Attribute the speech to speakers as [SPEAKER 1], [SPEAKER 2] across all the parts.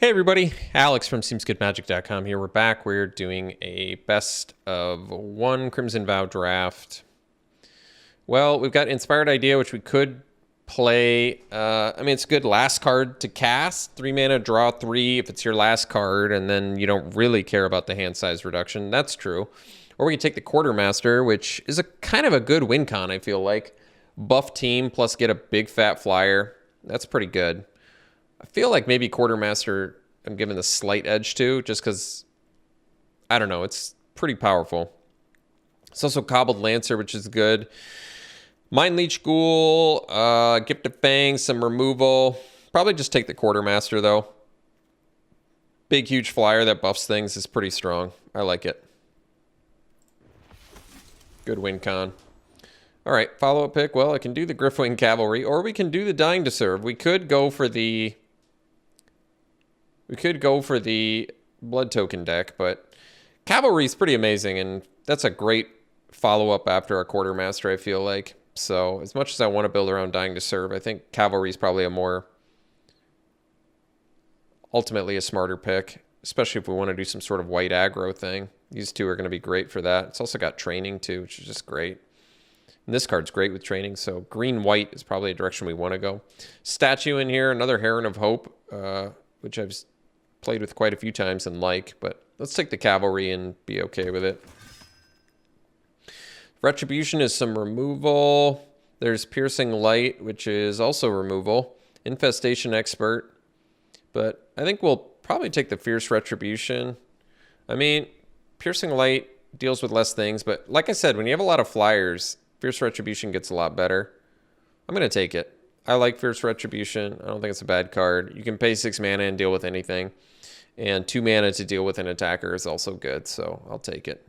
[SPEAKER 1] Hey everybody, Alex from SeemsGoodMagic.com here. We're back. We're doing a best of one Crimson Vow draft. Well, we've got Inspired Idea, which we could play. It's a good last card to cast. 3 mana, draw 3 if it's your last card, and then you don't really care about the hand size reduction. That's true. Or we could take the Quartermaster, which is a kind of a good win con, I feel like. Buff team plus get a big fat flyer. That's pretty good. I feel like maybe Quartermaster I'm giving the slight edge to, just because, I don't know, it's pretty powerful. It's also Cobbled Lancer, which is good. Mind Leech Ghoul, Gift of Fangs, some removal. Probably just take the Quartermaster, though. Big, huge flyer that buffs things is pretty strong. I like it. Good win con. All right, follow-up pick. Well, I can do the Griffwing Cavalry, or we can do the Dying to Serve. We could go for the Blood Token deck, but Cavalry is pretty amazing, and that's a great follow-up after our Quartermaster, I feel like. So as much as I want to build around Dying to Serve, I think Cavalry is probably ultimately a smarter pick, especially if we want to do some sort of white aggro thing. These two are going to be great for that. It's also got training too, which is just great. And this card's great with training, so green-white is probably a direction we want to go. Statue in here, another Heron of Hope, which I've played with quite a few times and like, but let's take the Cavalry and be okay with it. Retribution is some removal. There's Piercing Light, which is also removal. Infestation Expert, but I think we'll probably take the Fierce Retribution. I mean, Piercing Light deals with less things, but like I said, when you have a lot of flyers, Fierce Retribution gets a lot better. I'm going to take it. I like Fierce Retribution. I don't think it's a bad card. You can pay 6 mana and deal with anything. And 2 mana to deal with an attacker is also good, so I'll take it.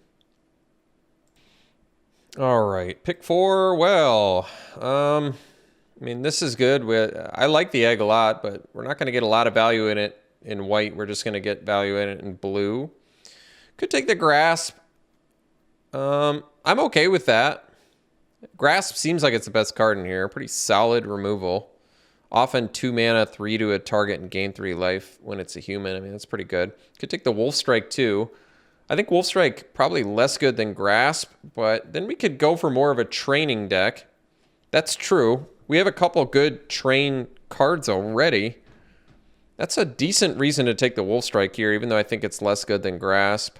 [SPEAKER 1] All right, pick 4. Well, this is good. I like the egg a lot, but we're not going to get a lot of value in it in white. We're just going to get value in it in blue. Could take the Grasp. I'm okay with that. Grasp seems like it's the best card in here. Pretty solid removal. Often 2 mana, 3 to a target and gain 3 life when it's a human. I mean, that's pretty good. Could take the Wolf Strike too. I think Wolf Strike probably less good than Grasp, but then we could go for more of a training deck. That's true. We have a couple good train cards already. That's a decent reason to take the Wolf Strike here, even though I think it's less good than Grasp.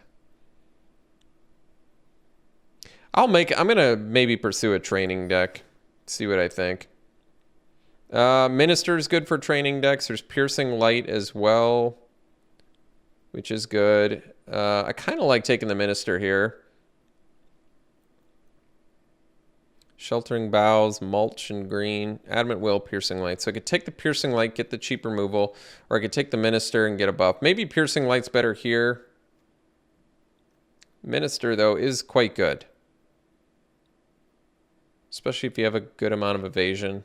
[SPEAKER 1] I'm gonna maybe pursue a training deck. See what I think. Minister is good for training decks. There's Piercing Light as well, which is good. I kind of like taking the Minister here. Sheltering Boughs, Mulch, and Green. Adamant Will, Piercing Light. So I could take the Piercing Light, get the cheap removal, or I could take the Minister and get a buff. Maybe Piercing Light's better here. Minister, though, is quite good. Especially if you have a good amount of evasion.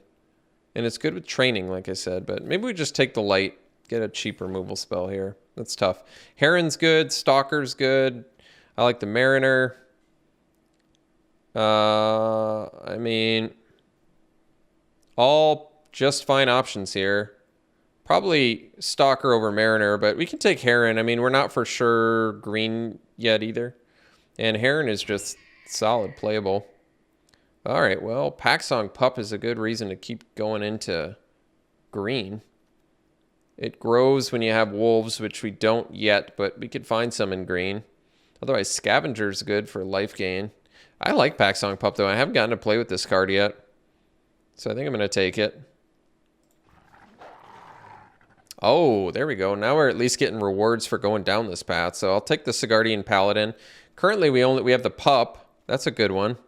[SPEAKER 1] And it's good with training, like I said, but maybe we just take the light, get a cheap removal spell here. That's tough. Heron's good, Stalker's good. I like the Mariner. All just fine options here. Probably Stalker over Mariner, but we can take Heron. I mean, we're not for sure green yet either. And Heron is just solid, playable. All right, well, Packsong Pup is a good reason to keep going into green. It grows when you have wolves, which we don't yet, but we could find some in green. Otherwise, Scavenger's good for life gain. I like Packsong Pup, though. I haven't gotten to play with this card yet, so I think I'm going to take it. Oh, there we go. Now we're at least getting rewards for going down this path, so I'll take the Sigardian Paladin. Currently, we have the Pup. That's a good one.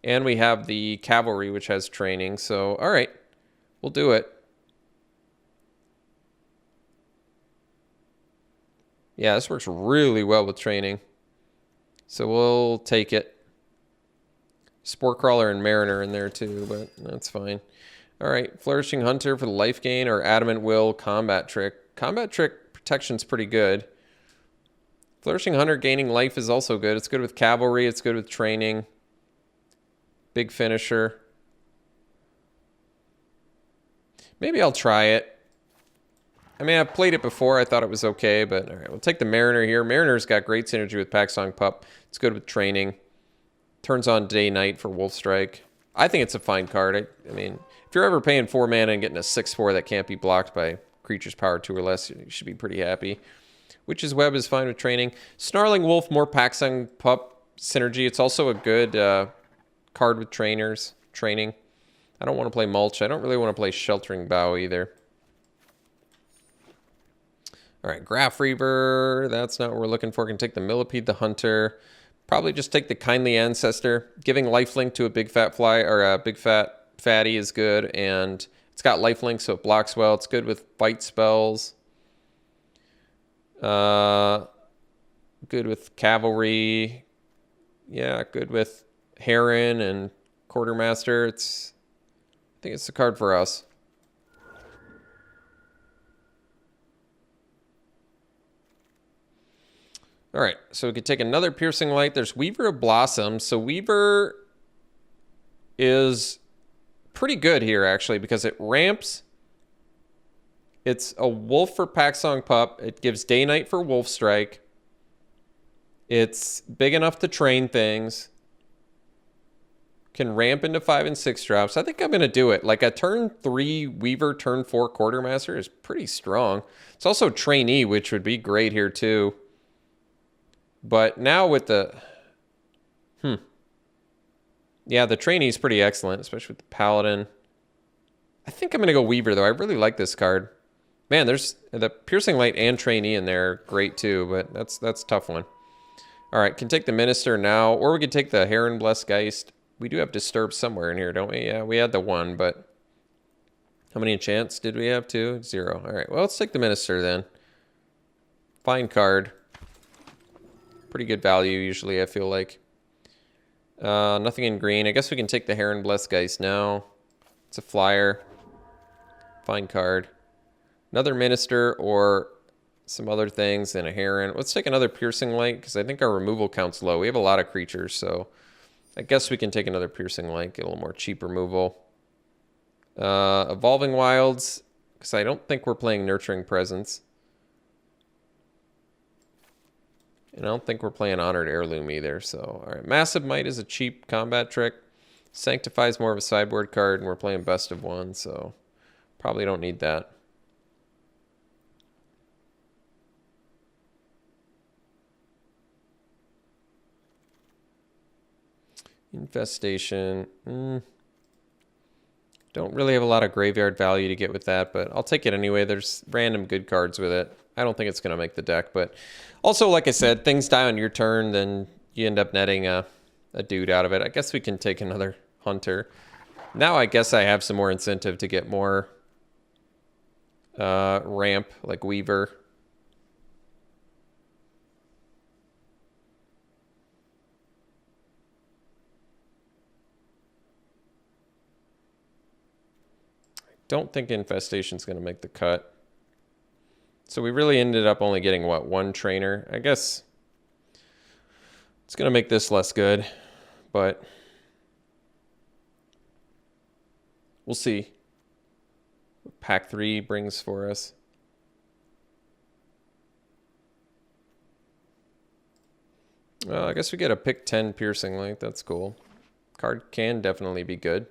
[SPEAKER 1] And we have the Cavalry, which has training. So, all right, we'll do it. Yeah, this works really well with training. So we'll take it. Spore Crawler and Mariner in there too, but that's fine. All right, Flourishing Hunter for the life gain, or Adamant Will, Combat Trick. Combat Trick protection's pretty good. Flourishing Hunter gaining life is also good. It's good with Cavalry. It's good with training. Big finisher. Maybe I'll try it. I mean, I've played it before. I thought it was okay, but all right, we'll take the Mariner here. Mariner's got great synergy with Packsong Pup. It's good with training. Turns on day-night for Wolf Strike. I think it's a fine card. I mean, if you're ever paying 4 mana and getting a 6/4 that can't be blocked by creatures power 2 or less, you should be pretty happy. Witch's Web is fine with training. Snarling Wolf, more Packsong Pup synergy. It's also a good card with training. I don't want to play Mulch. I don't really want to play Sheltering Bough either. All right, Graph Reaver. That's not what we're looking for. Can take the Millipede, the Hunter. Probably just take the Kindly Ancestor. Giving lifelink to a big fat fly or a big fat fatty is good, and it's got lifelink, so it blocks well. It's good with bite spells. Good with Cavalry. Yeah, good with Heron and Quartermaster. I think it's the card for us. All right, so we could take another Piercing Light. There's Weaver of Blossoms. So Weaver is pretty good here, actually, because it ramps. It's a Wolf for Packsong Pup. It gives Day-Night for Wolf Strike. It's big enough to train things. Can ramp into 5 and 6 drops. I think I'm going to do it. Like a turn 3 Weaver, turn 4 Quartermaster is pretty strong. It's also Trainee, which would be great here, too. But now with the... Yeah, the Trainee is pretty excellent, especially with the Paladin. I think I'm going to go Weaver, though. I really like this card. Man, there's the Piercing Light and Trainee in there. Great, too, but that's a tough one. All right, can take the Minister now, or we could take the Heron Blessed Geist. We do have Disturb somewhere in here, don't we? Yeah, we had the 1, but... How many enchants did we have, too? 0. All right, well, let's take the Minister, then. Fine card. Pretty good value, usually, I feel like. Nothing in green. I guess we can take the Heron Blessed Geist now. It's a flyer. Fine card. Another Minister or some other things and a Heron. Let's take another Piercing Light because I think our removal count's low. We have a lot of creatures, so I guess we can take another Piercing Light, get a little more cheap removal. Evolving Wilds because I don't think we're playing Nurturing Presence. And I don't think we're playing Honored Heirloom either. So, all right. Massive Might is a cheap combat trick. Sanctify is more of a sideboard card, and we're playing Best of 1, so probably don't need that. Infestation. Don't really have a lot of graveyard value to get with that, but I'll take it anyway. There's random good cards with it. I don't think it's going to make the deck, but also, like I said, things die on your turn, then you end up netting a dude out of it. I guess we can take another Hunter. Now I guess I have some more incentive to get more ramp, like Weaver. I don't think Infestation's going to make the cut. So we really ended up only getting, what, 1 trainer? I guess it's going to make this less good, but we'll see what Pack 3 brings for us. Well, I guess we get a pick 10 Piercing Light. That's cool. Card can definitely be good.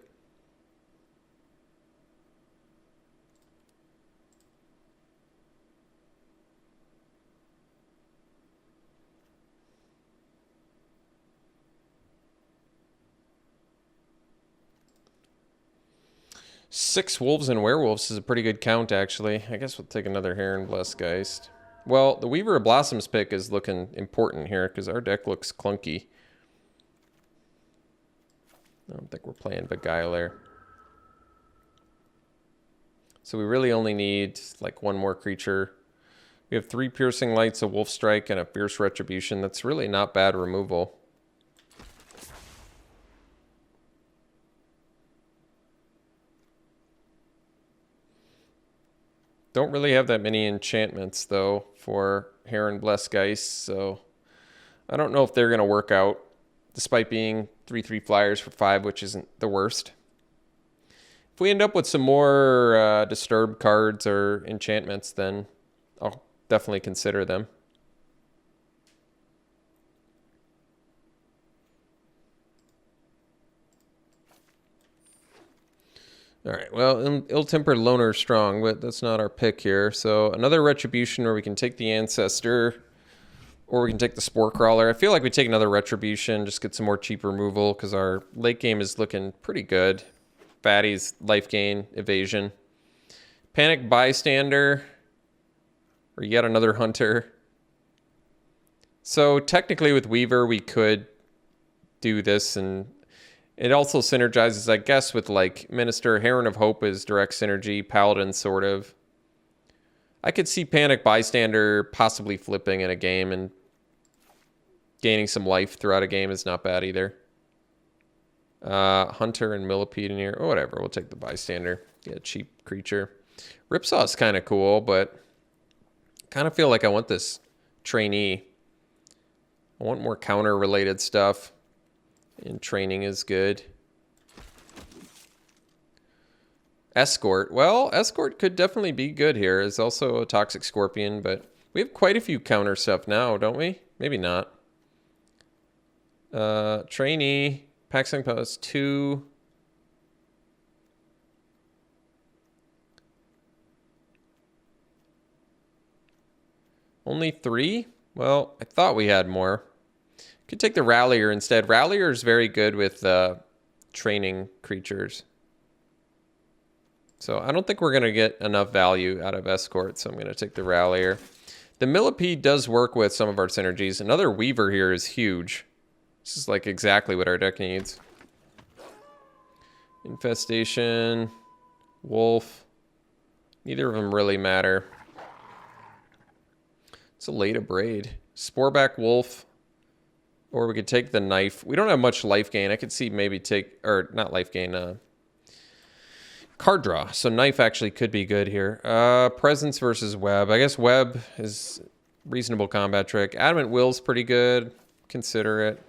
[SPEAKER 1] Six Wolves and Werewolves is a pretty good count, actually. I guess we'll take another Heron Blessed Geist. Well, the Weaver of Blossoms pick is looking important here because our deck looks clunky. I don't think we're playing Beguiler. So we really only need like 1 more creature. We have 3 Piercing Lights, a Wolf Strike, and a Fierce Retribution. That's really not bad removal. Don't really have that many enchantments, though, for Heron Blessed Geist, so I don't know if they're going to work out, despite being 3/3 flyers for 5, which isn't the worst. If we end up with some more Disturb cards or enchantments, then I'll definitely consider them. All right, well, Ill-Tempered Loner is strong, but that's not our pick here. So another Retribution where we can take the Ancestor, or we can take the Spore Crawler. I feel like we take another Retribution, just get some more cheap removal, because our late game is looking pretty good. Fatty's life gain, evasion. Panic Bystander, or yet another Hunter. So technically with Weaver, we could do this, and it also synergizes, I guess, with like Minister. Heron of Hope is direct synergy. Paladin, sort of. I could see Panic Bystander possibly flipping in a game, and gaining some life throughout a game is not bad either. Hunter and Millipede in here. Oh, whatever. We'll take the Bystander. Get a cheap creature. Ripsaw is kind of cool, but I kind of feel like I want this Trainee. I want more counter-related stuff. And training is good. Escort. Well, Escort could definitely be good here. It's also a Toxic Scorpion, but we have quite a few counter stuff now, don't we? Maybe not. Trainee. Paxing Post 2. Only 3? Well, I thought we had more. Could take the Rallier instead. Rallier is very good with training creatures. So I don't think we're going to get enough value out of Escort, so I'm going to take the Rallier. The Millipede does work with some of our synergies. Another Weaver here is huge. This is like exactly what our deck needs. Infestation. Wolf. Neither of them really matter. It's a late Abrade. Sporeback Wolf. Or we could take the Knife. We don't have much life gain. I could see maybe take, or not life gain, card draw. So Knife actually could be good here. Presence versus Web. I guess Web is reasonable combat trick. Adamant Will's pretty good. Consider it.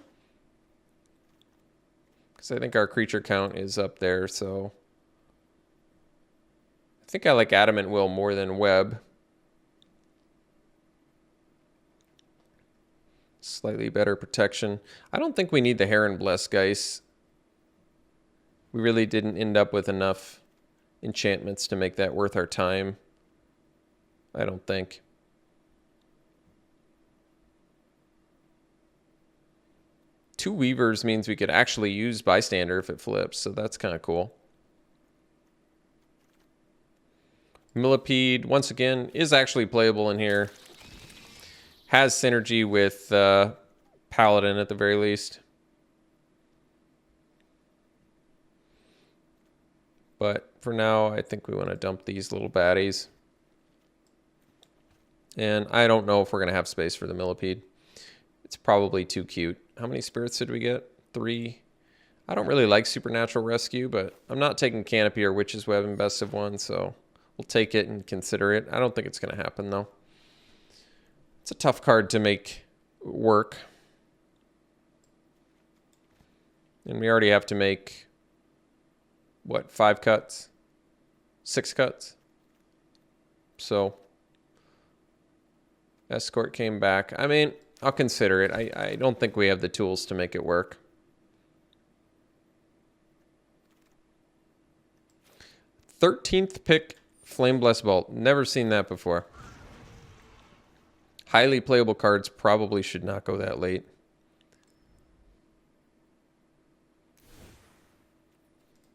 [SPEAKER 1] Because I think our creature count is up there, so. I think I like Adamant Will more than Web. Slightly better protection. I don't think we need the Heron Bless Geist. We really didn't end up with enough enchantments to make that worth our time. I don't think. Two Weavers means we could actually use Bystander if it flips, so that's kind of cool. Millipede, once again, is actually playable in here. Has synergy with Paladin at the very least. But for now, I think we want to dump these little baddies. And I don't know if we're going to have space for the Millipede. It's probably too cute. How many spirits did we get? 3. I don't really like Supernatural Rescue, but I'm not taking Canopy or Witch's Web in Best of 1, so we'll take it and consider it. I don't think it's going to happen, though. It's a tough card to make work. And we already have to make, what, 5 cuts? 6 cuts? So, Escort came back. I mean, I'll consider it. I don't think we have the tools to make it work. 13th pick, Flame Blessed Bolt. Never seen that before. Highly playable cards probably should not go that late.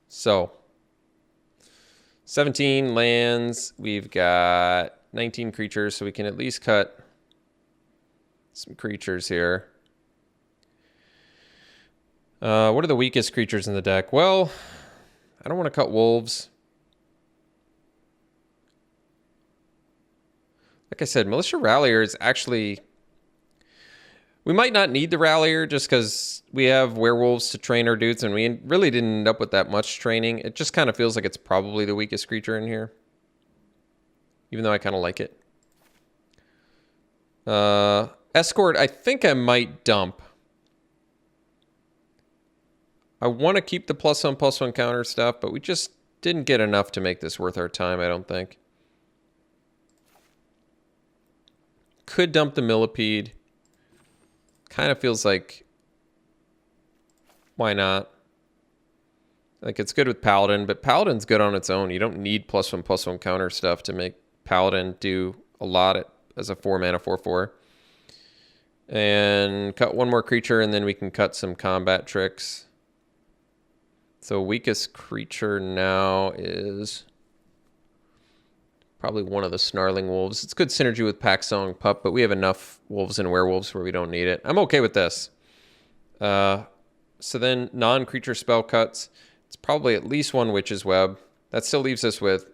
[SPEAKER 1] So, 17 lands. We've got 19 creatures, so we can at least cut some creatures here. What are the weakest creatures in the deck? Well, I don't want to cut wolves. Like I said, Militia Rallier is actually... We might not need the Rallier just because we have werewolves to train our dudes, and we really didn't end up with that much training. It just kind of feels like it's probably the weakest creature in here. Even though I kind of like it. Escort, I think I might dump. I want to keep the +1/+1 counter stuff, but we just didn't get enough to make this worth our time, I don't think. Could dump the Millipede. Kind of feels like, why not? Like, it's good with Paladin, but Paladin's good on its own. You don't need +1/+1 counter stuff to make Paladin do a lot as a 4-mana 4/4. And cut one more creature, and then we can cut some combat tricks. So weakest creature now is probably one of the Snarling Wolves. It's good synergy with Pack-Song Pup, but we have enough wolves and werewolves where we don't need it. I'm okay with this. So then non-creature spell cuts. It's probably at least one Witch's Web. That still leaves us with...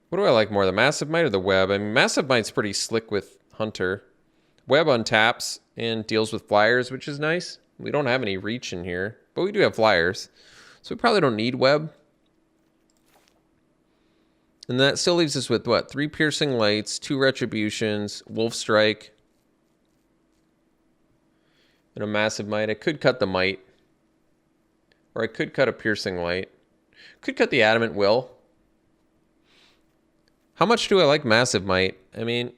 [SPEAKER 1] What do I like more, the Massive Might or the Web? I mean, Massive Might's pretty slick with Hunter. Web untaps and deals with flyers, which is nice. We don't have any reach in here, but we do have flyers. So we probably don't need Web. And that still leaves us with, what, 3 Piercing Lights, 2 Retributions, Wolf Strike, and a Massive Might. I could cut the Might. Or I could cut a Piercing Light. Could cut the Adamant Will. How much do I like Massive Might? I mean,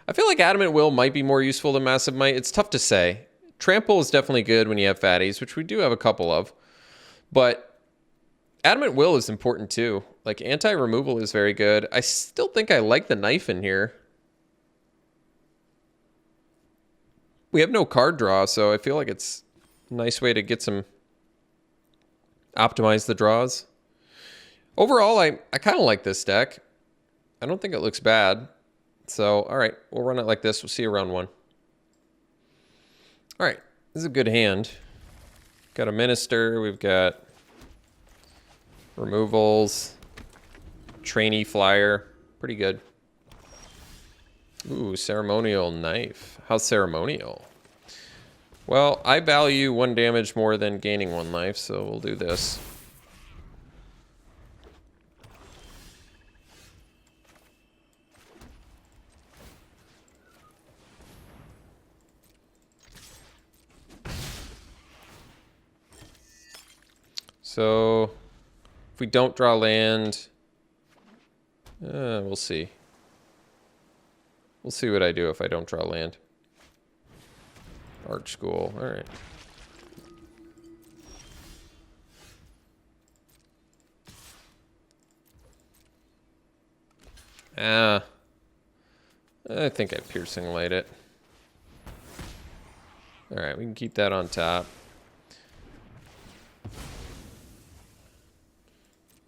[SPEAKER 1] I feel like Adamant Will might be more useful than Massive Might. It's tough to say. Trample is definitely good when you have fatties, which we do have a couple of. But Adamant Will is important too. Like, anti-removal is very good. I still think I like the knife in here. We have no card draw, so I feel like it's a nice way to get some... optimize the draws. Overall, I kind of like this deck. I don't think it looks bad. So, all right, we'll run it like this. We'll see you round 1. All right, this is a good hand. Got a Minister. We've got removals. Trainee Flyer. Pretty good. Ooh, Ceremonial Knife. How's Ceremonial? Well, I value 1 damage more than gaining 1 life, so we'll do this. So, if we don't draw land, we'll see. We'll see what I do if I don't draw land. Art School, all right. I think I Piercing Light it. All right, we can keep that on top.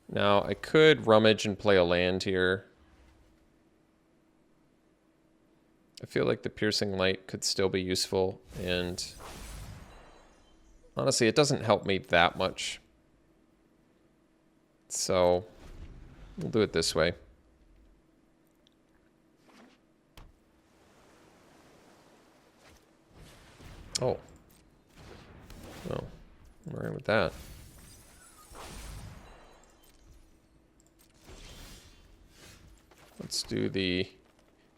[SPEAKER 1] Now, I could rummage and play a land here. I feel like the Piercing Light could still be useful, and honestly, it doesn't help me that much. So, we'll do it this way. Oh. Oh, I'm all right with that. Let's do the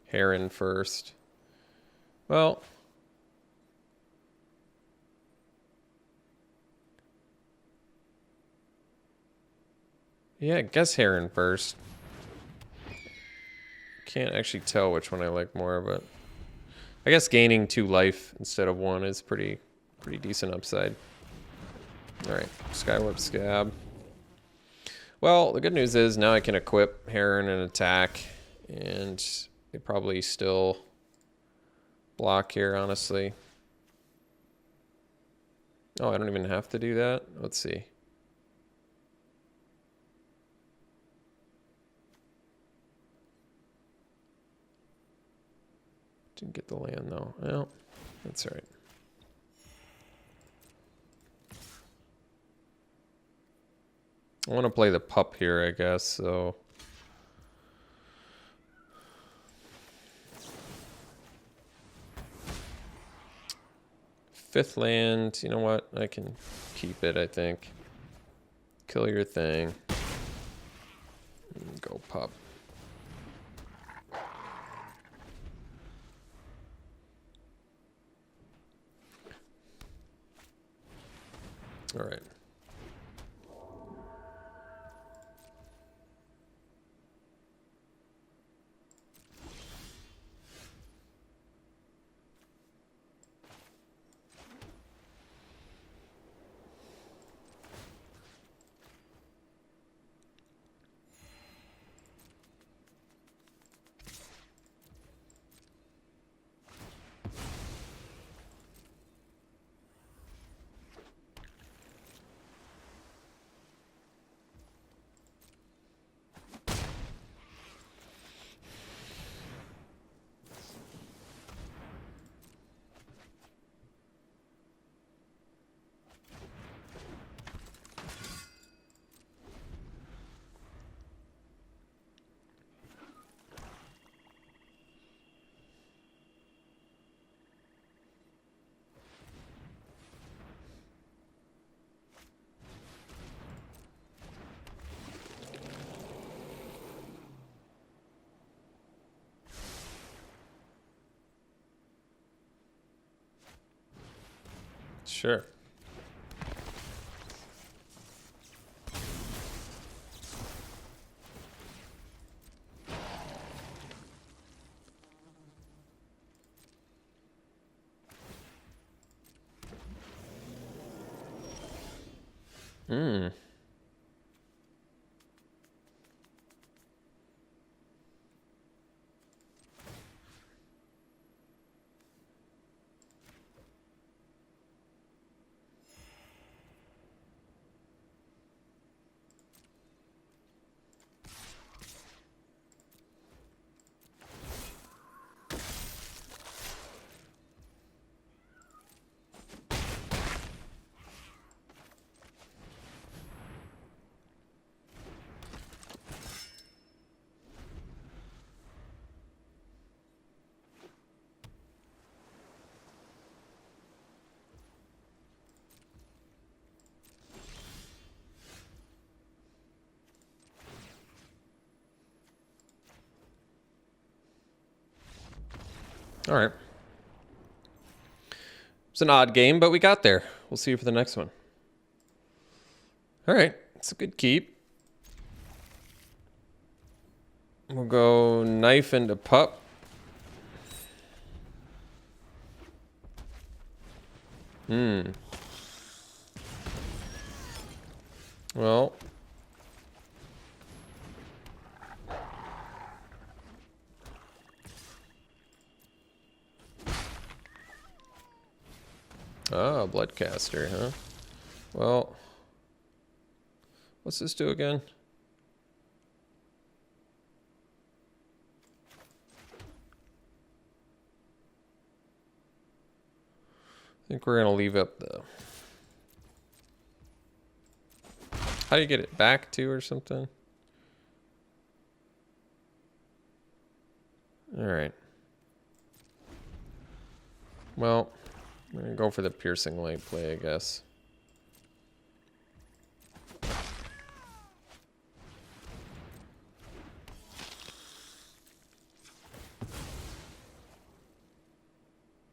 [SPEAKER 1] Heron first. Well, yeah, I guess Heron first. Can't actually tell which one I like more, but I guess gaining 2 life instead of 1 is pretty decent upside. All right, Skywarp Scab. Well, the good news is now I can equip Heron and attack, and they probably still block here, honestly. Oh, I don't even have to do that? Let's see. Didn't get the land, though. Well, that's all right. I want to play the pup here, I guess, so... Fifth land, you know what? I can keep it, I think. Kill your thing. Go pup. All right. Sure. Hmm. All right. It's an odd game, but we got there. We'll see you for the next one. All right. It's a good keep. We'll go knife into pup. Well. Ah, Bloodcaster, huh? Well. What's this do again? I think we're going to leave up the... How do you get it back to or something? All right. Well, I'm going to go for the piercing light play, I guess.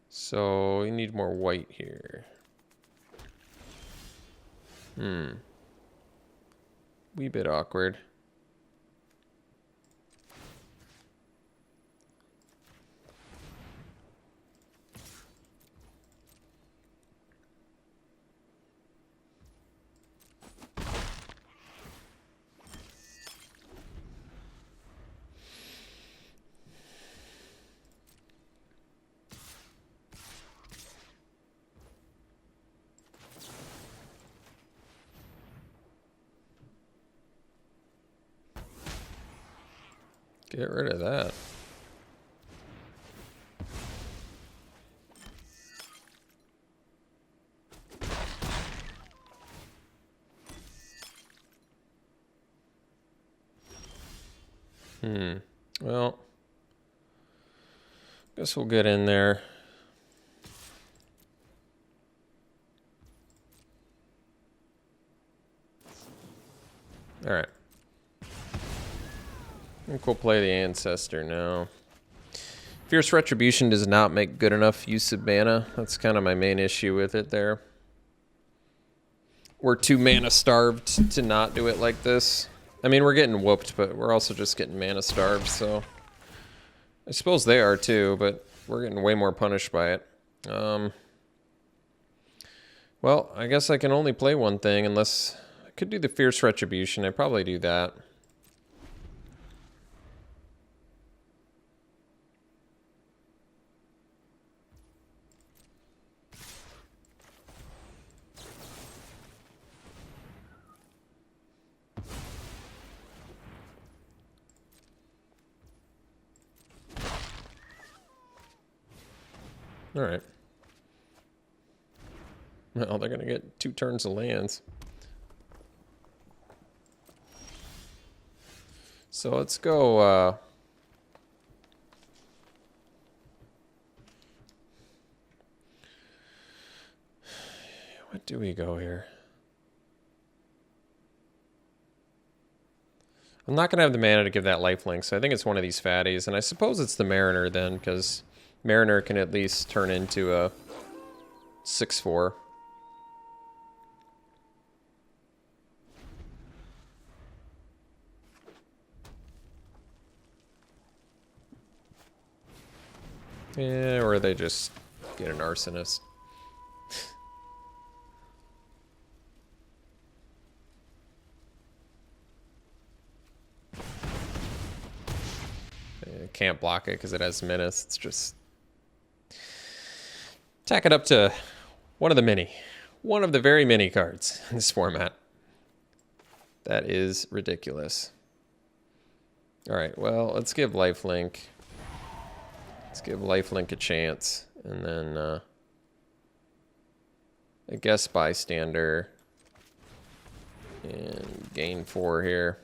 [SPEAKER 1] So we need more white here. Wee bit awkward. Get rid of that. Well, guess we'll get in there. All right. I think we'll play the Ancestor now. Fierce Retribution does not make good enough use of mana. That's kind of my main issue with it there. We're too mana starved to not do it like this. I mean, we're getting whooped, but we're also just getting mana starved, so... I suppose they are too, but we're getting way more punished by it. Well, I guess I can only play one thing unless... I could do the Fierce Retribution. I'd probably do that. All right. Well, they're going to get 2 turns of lands. So let's go... what do we go here? I'm not going to have the mana to give that lifelink, so I think it's one of these fatties. And I suppose it's the Mariner then, because Mariner can at least turn into a 6/4. Yeah, or they just get an arsonist. Can't block it because it has menace. It's just tack it up to one of the very many cards in this format. That is ridiculous. All right, well, let's give lifelink. Let's give lifelink a chance, and then I guess bystander and gain 4 here.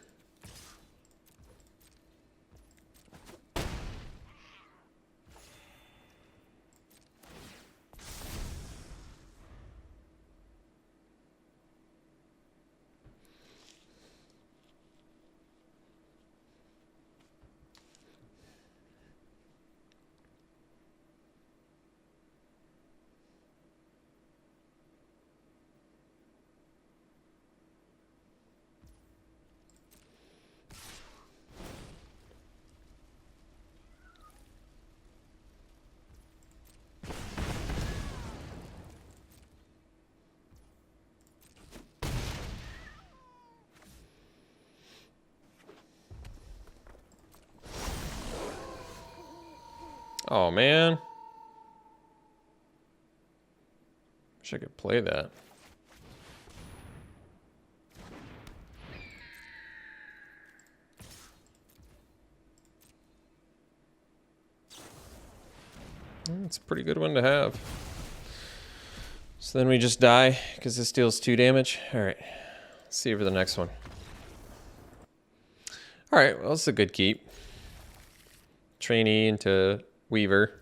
[SPEAKER 1] Oh, man. Wish I could play that. It's a pretty good one to have. So then we just die because this deals 2 damage. All right. Let's see for the next one. All right. Well, it's a good keep. Trainee into Weaver.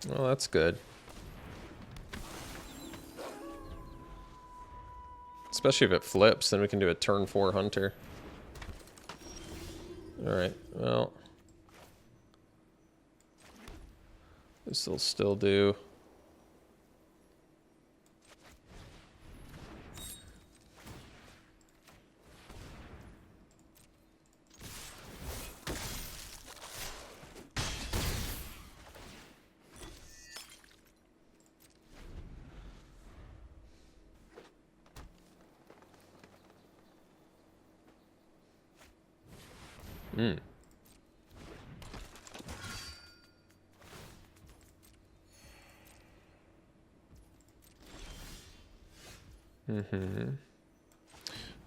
[SPEAKER 1] Well, that's good. Especially if it flips, then we can do a turn 4 hunter. Alright, well. This will still do.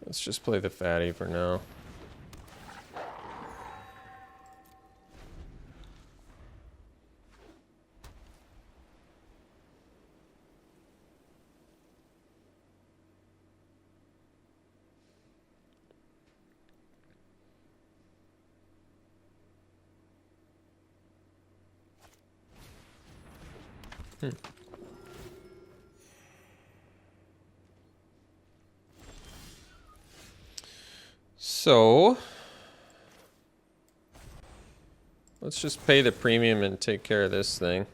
[SPEAKER 1] Let's just play the fatty for now. So let's just pay the premium and take care of this thing.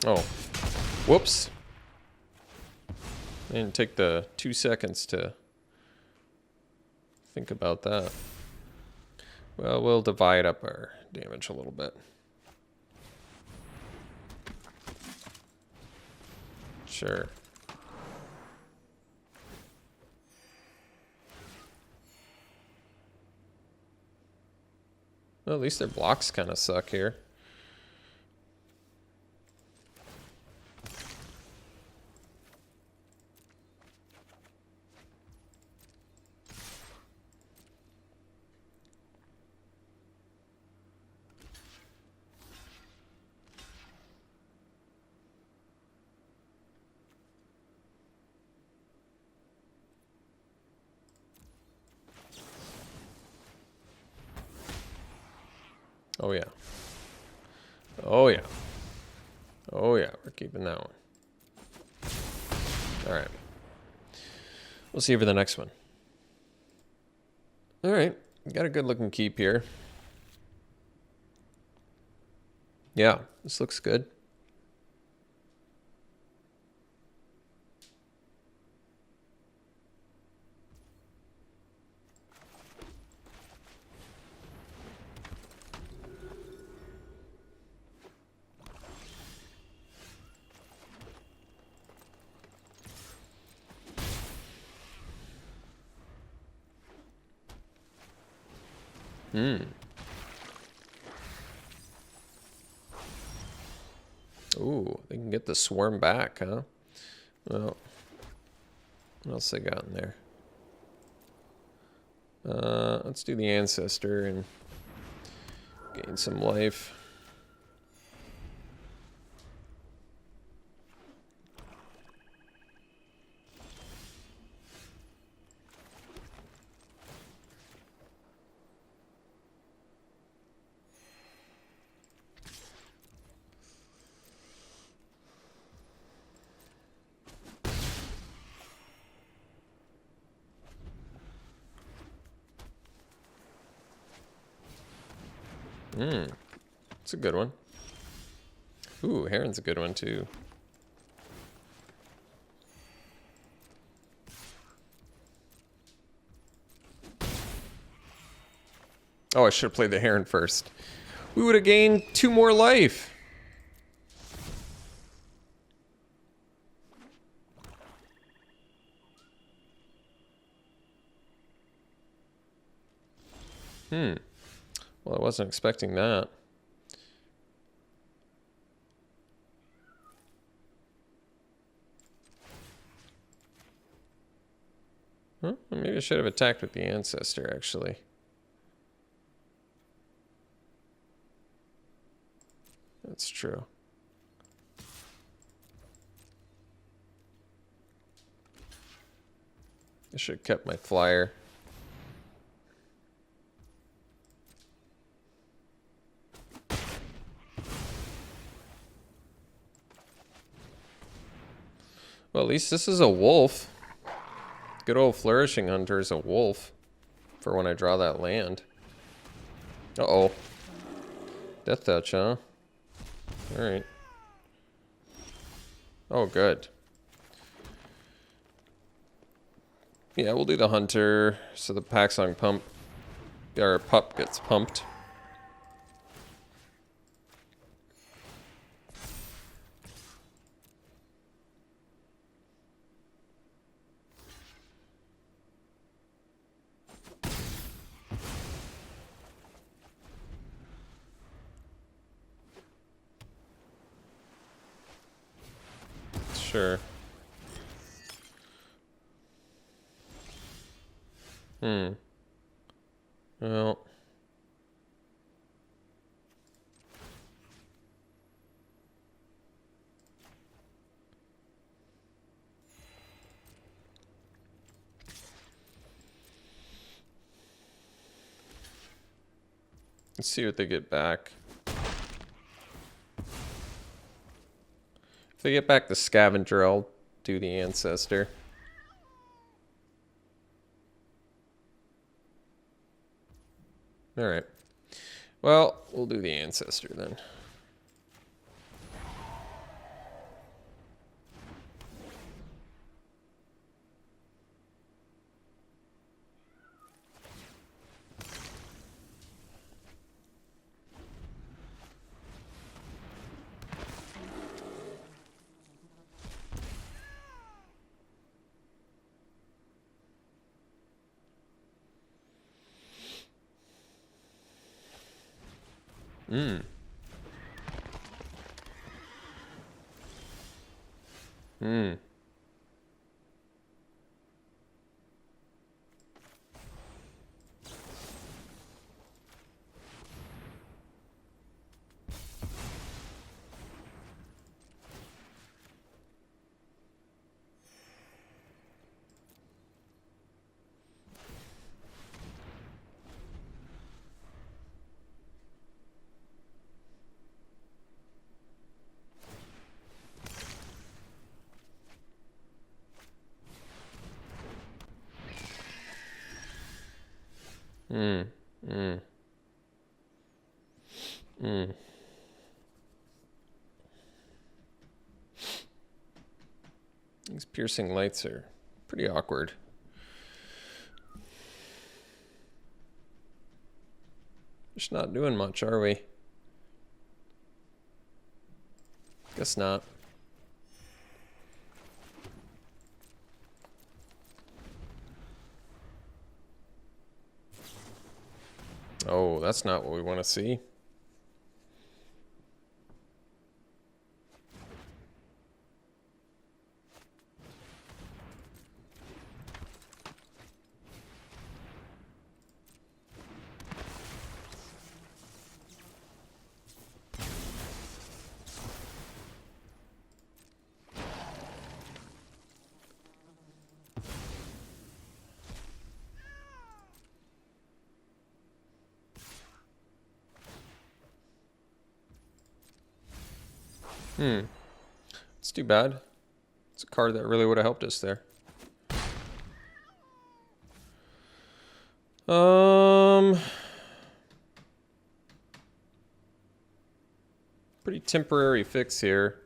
[SPEAKER 1] Oh, whoops. I didn't take the 2 seconds to think about that. Well, we'll divide up our damage a little bit. Sure. Well, at least their blocks kind of suck here. Oh, yeah. Oh, yeah. Oh, yeah. We're keeping that one. All right. We'll see you for the next one. All right. Got a good looking keep here. Yeah, this looks good. Ooh, they can get the swarm back, huh? Well, what else they got in there? Let's do the ancestor and gain some life. It's a good one. Ooh, Heron's a good one too. Oh, I should have played the Heron first. We would have gained 2 more life. Well, I wasn't expecting that. Huh? Maybe I should have attacked with the ancestor, actually. That's true. I should have kept my flyer. Well, at least this is a wolf. Good old Flourishing Hunter is a wolf for when I draw that land. Uh-oh. Death Touch, huh? Alright. Oh, good. Yeah, we'll do the Hunter so the Paxong pump, or pup gets pumped. Sure. Well. Let's see what they get back. If they get back the Scavenger, I'll do the Ancestor. Alright. Well, we'll do the Ancestor then. Hmm. Hmm. Hmm. These piercing lights are pretty awkward. Just not doing much, are we? Guess not. Oh, that's not what we want to see. It's too bad. It's a card that really would have helped us there. Pretty temporary fix here.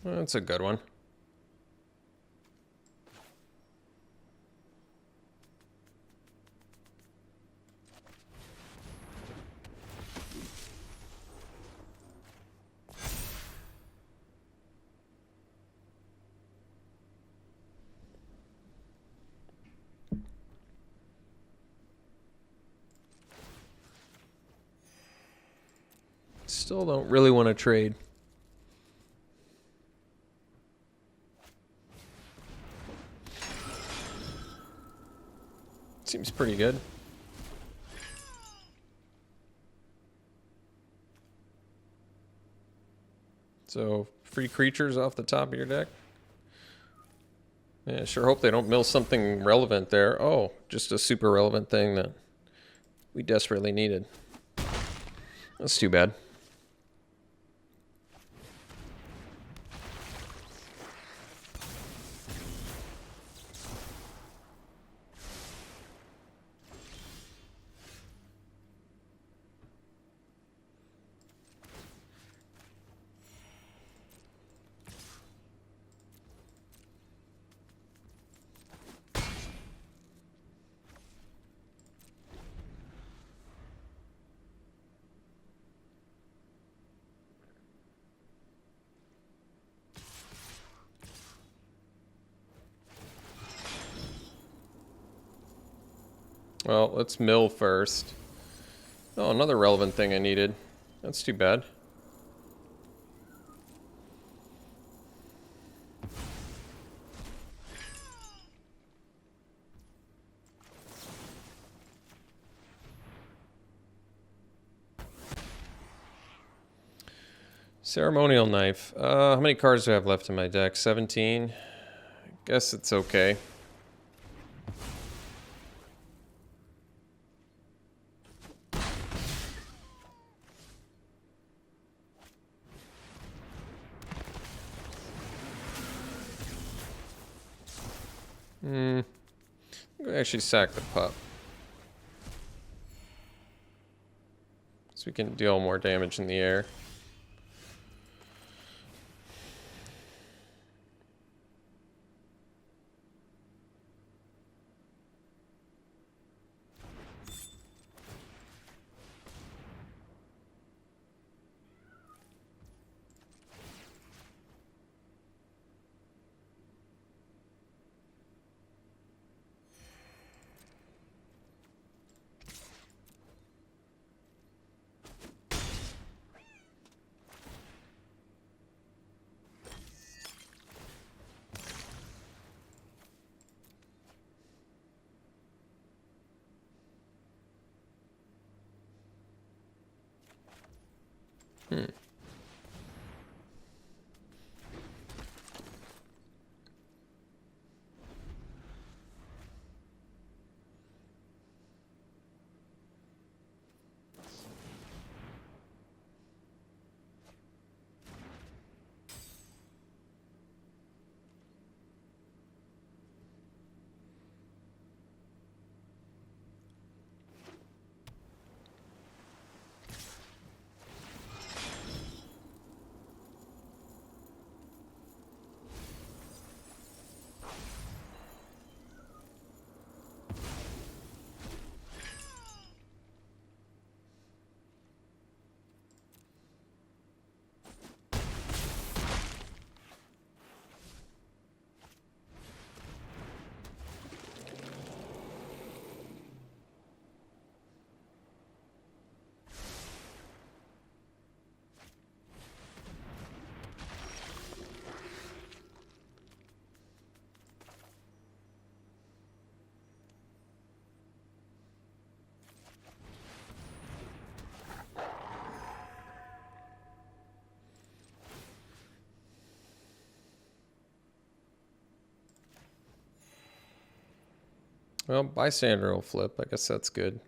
[SPEAKER 1] That's a good one. Still don't really want to trade. Seems pretty good. So, free creatures off the top of your deck. Yeah, sure hope they don't mill something relevant there. Oh, just a super relevant thing that we desperately needed. That's too bad. Well, let's mill first. Oh, another relevant thing I needed. That's too bad. Ceremonial Knife. How many cards do I have left in my deck? 17? I guess it's okay. I'm gonna actually sack the pup. So we can deal more damage in the air. Well, bystander will flip. I guess that's good.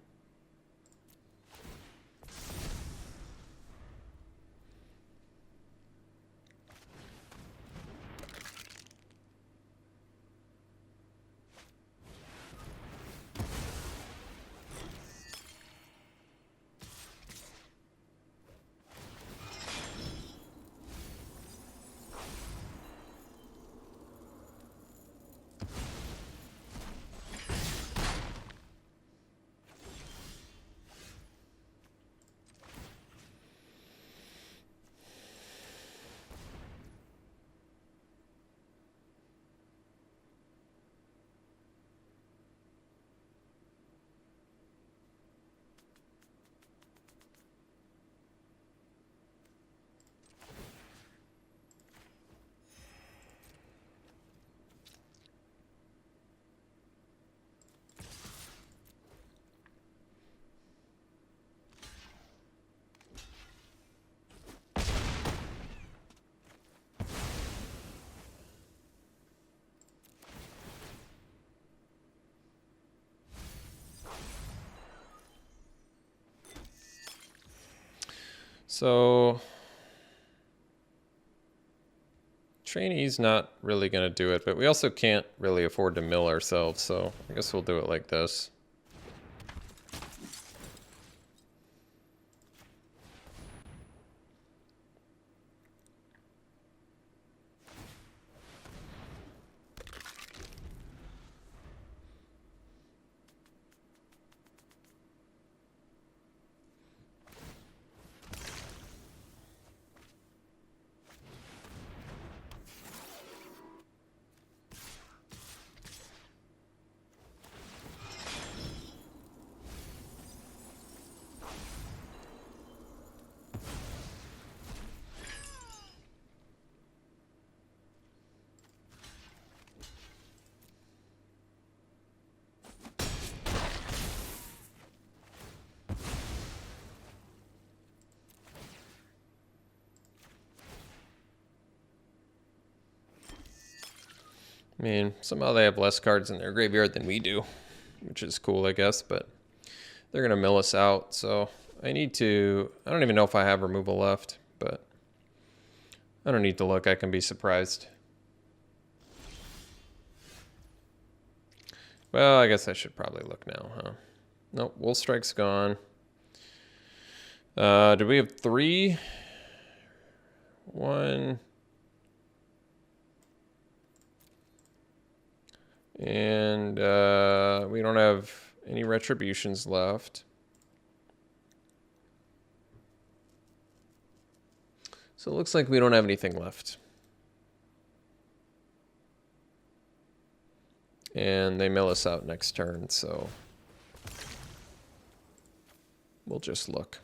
[SPEAKER 1] So trainee's not really going to do it, but we also can't really afford to mill ourselves, so I guess we'll do it like this. I mean, somehow they have less cards in their graveyard than we do, which is cool, I guess, but they're going to mill us out, so I need to... I don't even know if I have removal left, but I don't need to look. I can be surprised. Well, I guess I should probably look now, huh? Nope, Wolf Strike's gone. Did we have 3? 1... And we don't have any retributions left. So it looks like we don't have anything left. And they mill us out next turn, so we'll just look.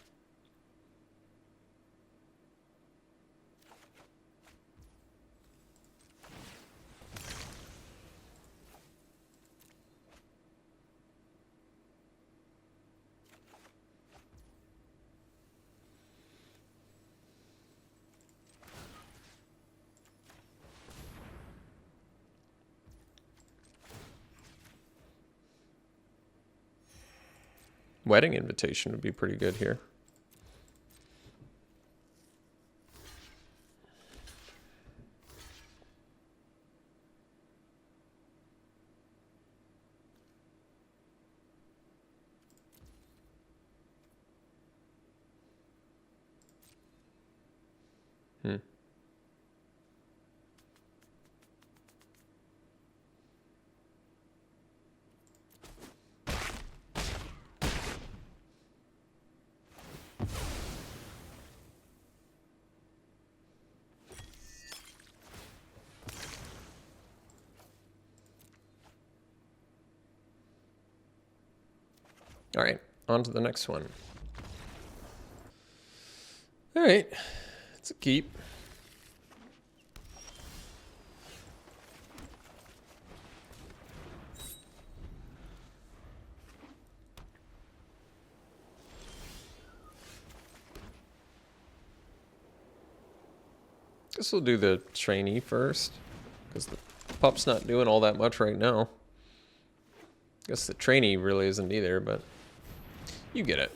[SPEAKER 1] Wedding invitation would be pretty good here. All right, on to the next one. All right, it's a keep. Guess we'll do the trainee first, because the pup's not doing all that much right now. Guess the trainee really isn't either, but you get it.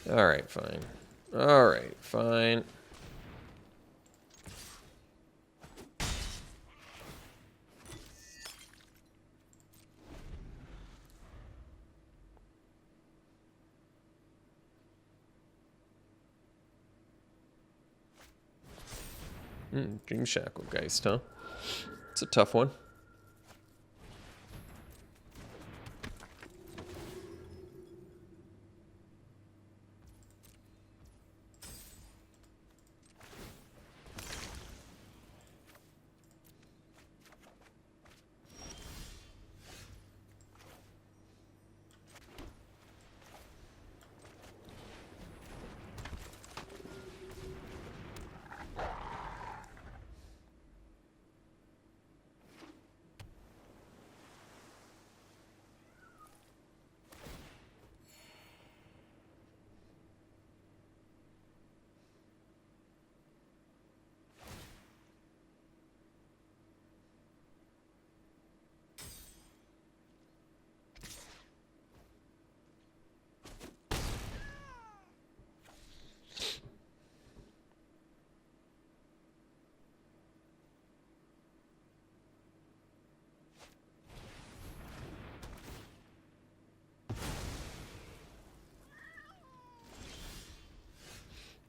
[SPEAKER 1] All right, fine. All right, fine. Dream Shackle Geist, huh? It's a tough one.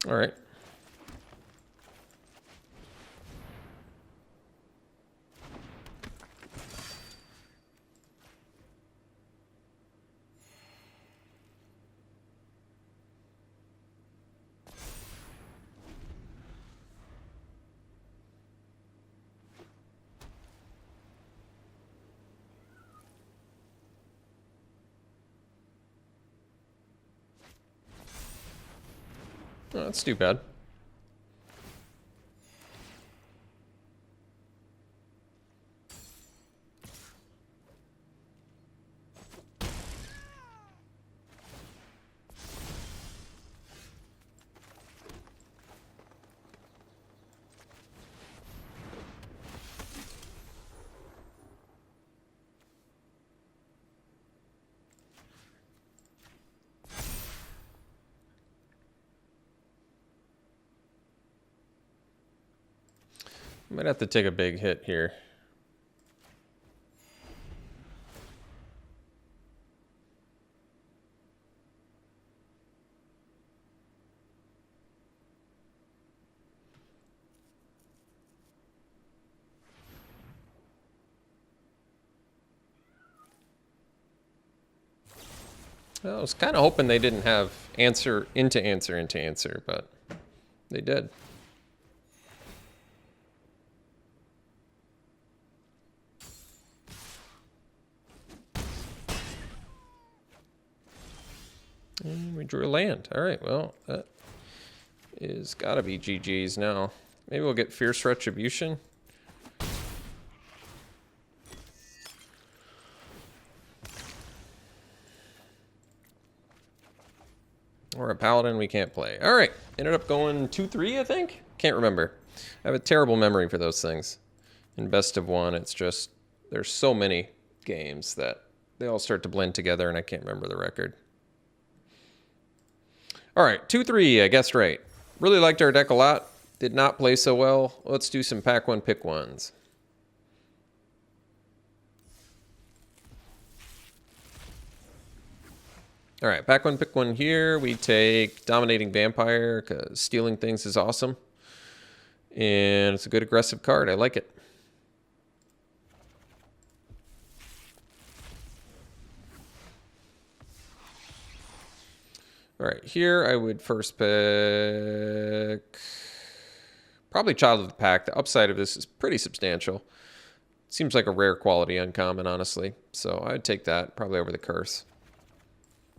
[SPEAKER 1] All right. Oh, that's too bad. Might have to take a big hit here. I was kind of hoping they didn't have answer into answer into answer, but they did. And we drew a land. All right, well, that is got to be GG's now. Maybe we'll get Fierce Retribution. Or a Paladin we can't play. All right, ended up going 2-3, I think? Can't remember. I have a terrible memory for those things. In best of one, it's just, there's so many games that they all start to blend together and I can't remember the record. All right, 2-3, I guessed right. Really liked our deck a lot. Did not play so well. Let's do some pack one, pick ones. All right, pack one, pick one here. We take Dominating Vampire because stealing things is awesome. And it's a good aggressive card. I like it. All right, here I would first pick probably Child of the Pack. The upside of this is pretty substantial. Seems like a rare quality uncommon, honestly. So I'd take that probably over the Curse,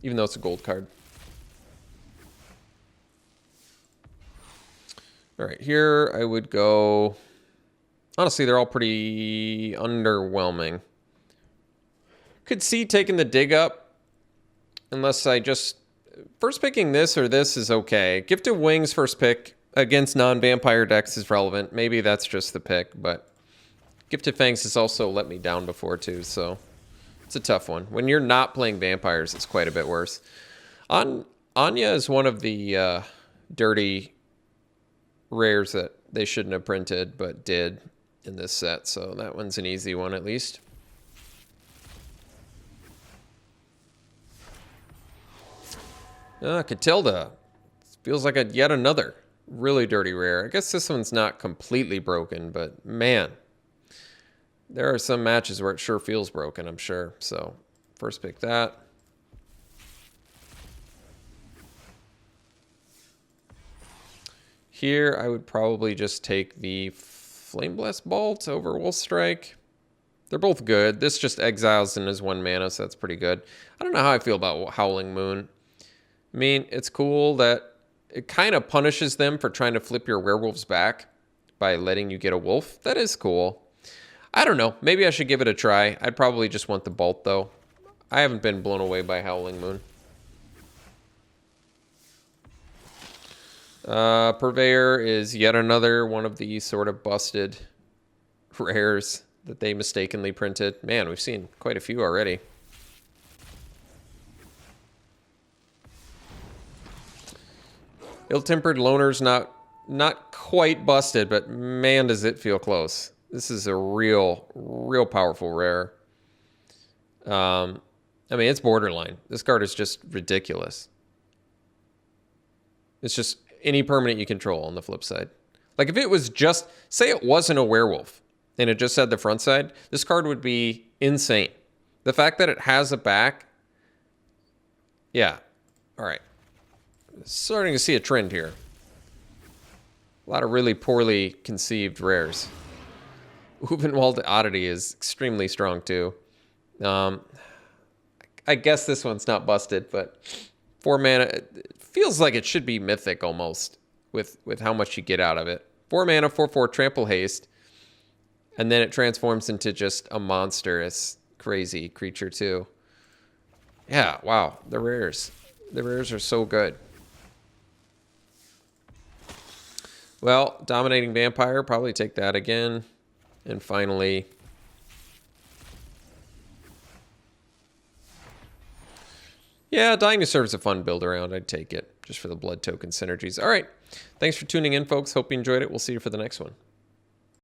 [SPEAKER 1] even though it's a gold card. All right, here I would go... Honestly, they're all pretty underwhelming. Could see taking the dig up, unless I just... First picking this or this is okay. Gift of Wings first pick against non-vampire decks is relevant. Maybe that's just the pick, but Gift of Fangs has also let me down before too, so It's a tough one. When you're not playing vampires, it's quite a bit worse. Anya is one of the dirty rares that they shouldn't have printed, but did in this set. So that one's an easy one at least. Catilda. Feels like yet another really dirty rare. I guess this one's not completely broken, but man, there are some matches where it sure feels broken, I'm sure. So first pick that. Here, I would probably just take the Flame Blast Bolt over Wolf Strike. They're both good. This just exiles in as 1 mana, so that's pretty good. I don't know how I feel about Howling Moon. I mean, it's cool that it kind of punishes them for trying to flip your werewolves back by letting you get a wolf. That is cool. I don't know. Maybe I should give it a try. I'd probably just want the Bolt, though. I haven't been blown away by Howling Moon. Purveyor is yet another one of the sort of busted rares that they mistakenly printed. Man, we've seen quite a few already. Ill-Tempered Loner's not quite busted, but man, does it feel close. This is a real powerful rare. I mean, it's borderline. This card is just ridiculous. It's just any permanent you control on the flip side. Like if it was just, say it wasn't a werewolf and it just had the front side, this card would be insane. The fact that it has a back, yeah. All right. Starting to see a trend here. A lot of really poorly conceived rares. Uvenwald Oddity is extremely strong too. I guess this one's not busted, but 4 mana, it feels like it should be mythic almost with how much you get out of it. 4 mana, 4/4 trample haste, and then it transforms into just a monstrous, crazy creature too. Yeah, wow, the rares are so good. Well, Dominating Vampire, probably take that again, and finally. Yeah, Dying to Serve is a fun build around. I'd take it just for the blood token synergies. All right. Thanks for tuning in, folks. Hope you enjoyed it. We'll see you for the next one.